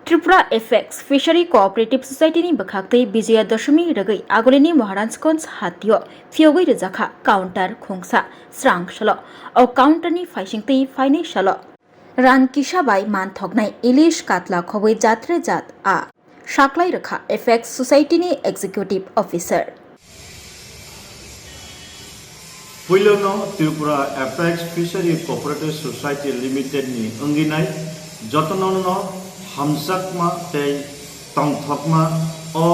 Tripura FX Fishery Cooperative Society ni bakhaktai Bijaya Dashamini ragai agolini Maharajganj Hatio Phiyogwi Rwjakkha counter khungsa Swrangchati o counter ni faisingtai fainai shalo ran kisa bai man thognai ilish Katla khoboi jatre jat a shaklai rakha FX Society ni Executive Officer Puilono Tripura FX Fishery Cooperative Society Limited ni anginai jotonono hamsakma tei tongthokma o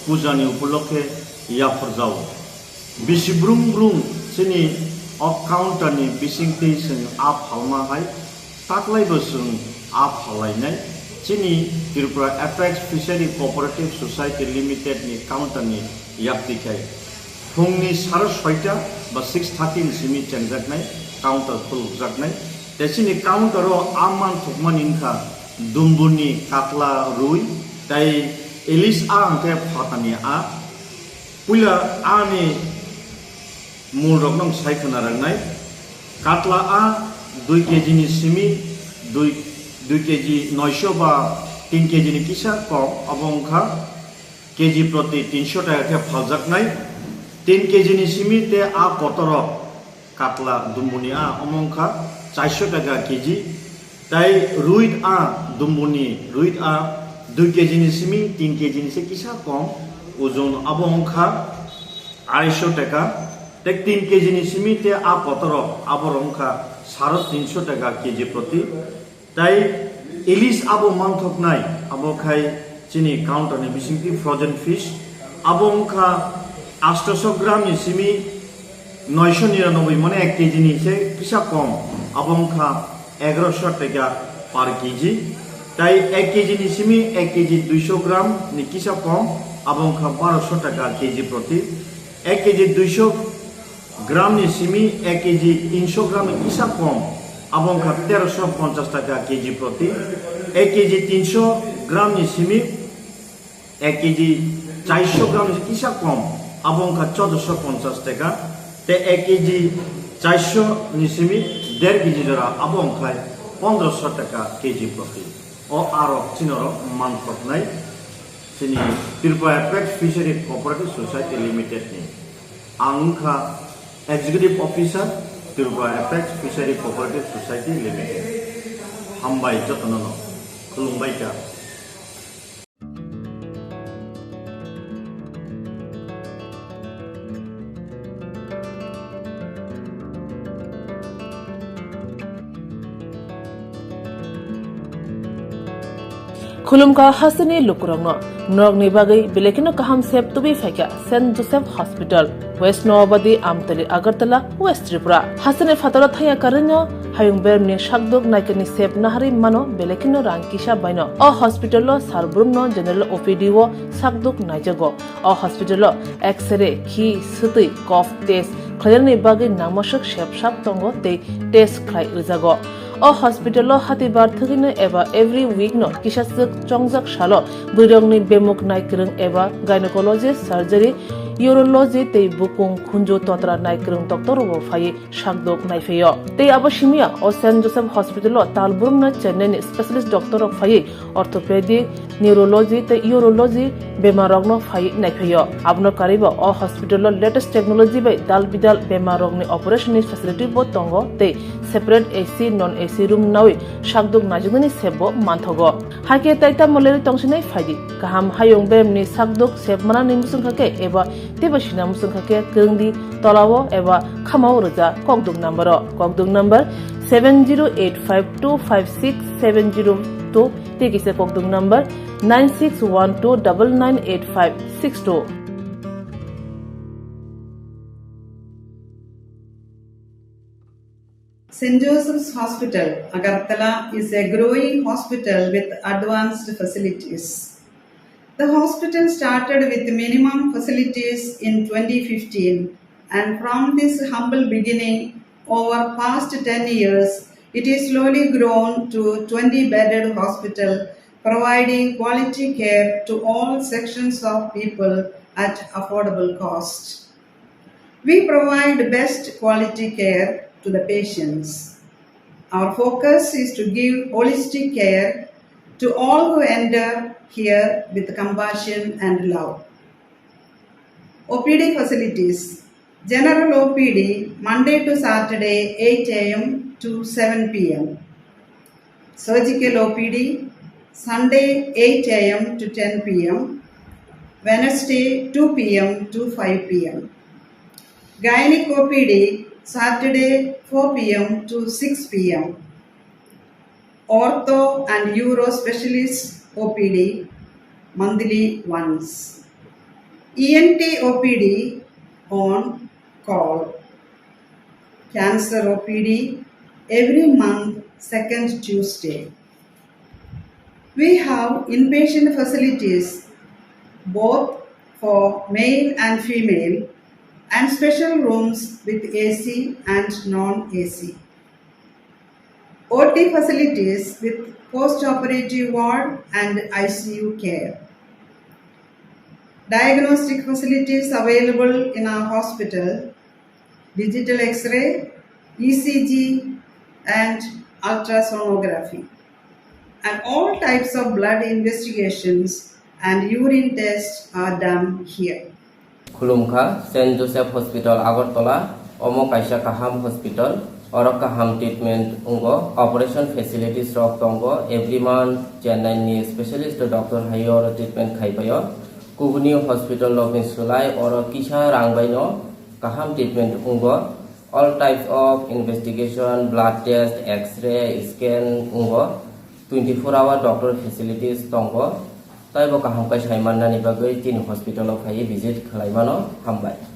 pujani upolokhe yaphorjao bisibrum brum chini o counter ni bisingtei sing aphalma hai taklai bosung aphalai chini Tripura FX Fishery Cooperative Society Limited ni counter ni yaptikai phungni 6:30 ba 6:30 simi chengjaknai counter khuljaknai tesini counter o amman thokman inka dumbuni katla rui tai elis a angke phatani a puila ani mulroknong saikona rangnai katla a 2 kg ni simi 2 kg 900 ba 3 kg ni kisa kom abongkha kg proti 300 টাকা ke phaljaknai 3 kg ni simi te a kotoro katla dumbuni a amongkha 400 টাকা kg tai ruit a dumbuni ruit a 2 kg ni simi 3 kg ni se kisa kom ওজন abongkha 250 টাকা te 3 kg ni simi te a kotoro aborongkha 350 টাকা kg proti tai ilis abo manthoknai abokhai chini counter ni bisingti frozen fish abongkha 800 gram ni simi 999 মানে 1 KG নিচে কিসা কম abongkha 1100 টাকা পার KG তাই 1 KG নিসিমি 1 KG 200 গ্রাম নি কিসা কম abongkha 1200 টাকা KG প্রতি 1 KG 200 গ্রাম নিসিমি 1 KG 300 গ্রাম কিসা কম abongkha 1350 টাকা KG প্রতি 1 কেজি 300 গ্রাম নিসিমি 1 কেজি 400 গ্রাম কিসা কম abongkha 1450 টাকা te 1 কেজি 400 নিসিমি 1.5 কেজি জোড়া abongkha 1500 টাকা কেজি প্রতি ও আরো চিনর মানথকনাই চিনি Tripura FX Fishery Cooperative Society Limited ni angkha Executive Officer Tripura FX Fishery Cooperative Society Limited hambai jotonono khulumbai ka Khulumka hasani lukurangno norgni bagai belekino kaham sep tobi faika St Joseph Hospital West Nobadi Amtali Agartala West Tripura hasane fatara thaya karanyo hayung bermni shakdok naikani sep nahari mano belekino rankisha baino o hospital lo sarbrumno general OPD wo sakdok naijago o hospital lo x-ray ki sutui cough test khairni bagai nangmoshak sep shap tongo te test khlai rijago o hospital lo hatibar thugino eba every week no kisasuk chongjak shalo burongni bemuk naikrung eba gynecologist surgery urology tei bukung khunjo totra naikrung doctor wo phai shakdok naifeyo tei abashimia o St Joseph Hospital lo talburum na chennai ni specialist doctor of phai orthopedic neurology tei urology bemarogno phai naifeyo abno kariba o hospital lo latest technology bai dalbidal bemarogni operation facility bo tongo tei separate AC non AC room nawi shakdok najugni sebo manthogo hake taita moleri tongsinai phaidi kaham hayong bemni shakdok sebmana ni musungkhake eba tebashina musungkhake kengdi tolawo eba khamao roja kokduk number 7085256702 tekise kokduk number 9612998562 St. Joseph's Hospital, Agartala is a growing hospital with advanced facilities. The hospital started with minimum facilities in 2015 and from this humble beginning over past 10 years, it is slowly grown to 20-bedded hospital providing quality care to all sections of people at affordable cost. We provide best quality care to the patients. Our focus is to give holistic care to all who enter here with compassion and love. OPD facilities. General OPD Monday to Saturday 8 a.m. to 7 p.m. Surgical OPD Sunday 8 a.m. to 10 p.m. Wednesday 2 p.m. to 5 p.m. Gynec OPD Saturday 4 p.m. to 6 p.m. Ortho and Uro Specialist OPD monthly once. ENT OPD on call. Cancer OPD every month second Tuesday. We have inpatient facilities both for male and female and special rooms with AC and non-AC. OT facilities with post-operative ward and ICU care. Diagnostic facilities available in our hospital, digital X-ray, ECG and ultrasonography, and all types of blood investigations and urine tests are done here. Khulumkha, St. Joseph Hospital, Agartala, Omo Kaisa Kaham Hospital, Oro Kaham Treatment Ungo, Operation Facilities Rock Tongo, every month, Chennai Specialist Dr. Hatio Treatment Khaipayo, Kubuni Hospital of Sulai, Oro Kisa Rangbaino, Kaham Treatment Ungo, all types of investigation, blood test, X-ray, scan Ungo, 24-hour doctor facilities Tongo, Taibo Kaham Kaisai Mannai bagwi tin hospital of Hai visit Kalaimano Hambai.